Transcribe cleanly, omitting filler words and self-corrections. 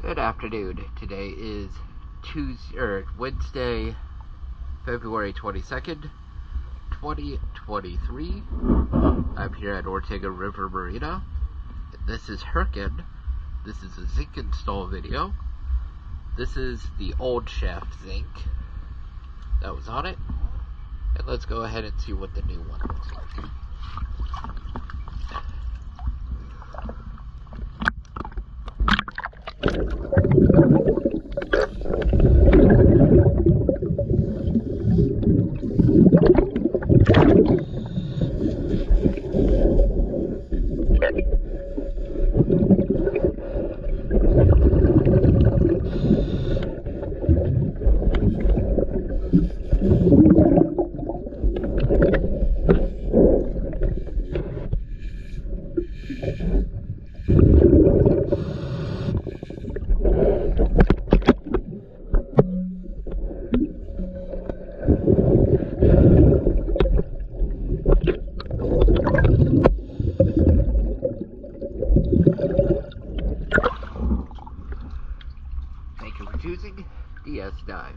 Good afternoon. Today is Wednesday, February 22nd, 2023. I'm here at Ortega River Marina. This is Hearken. This is a zinc install video. This is the old shaft zinc that was on it. And let's go ahead and see what the new one looks like. Thank you for choosing DS Dive.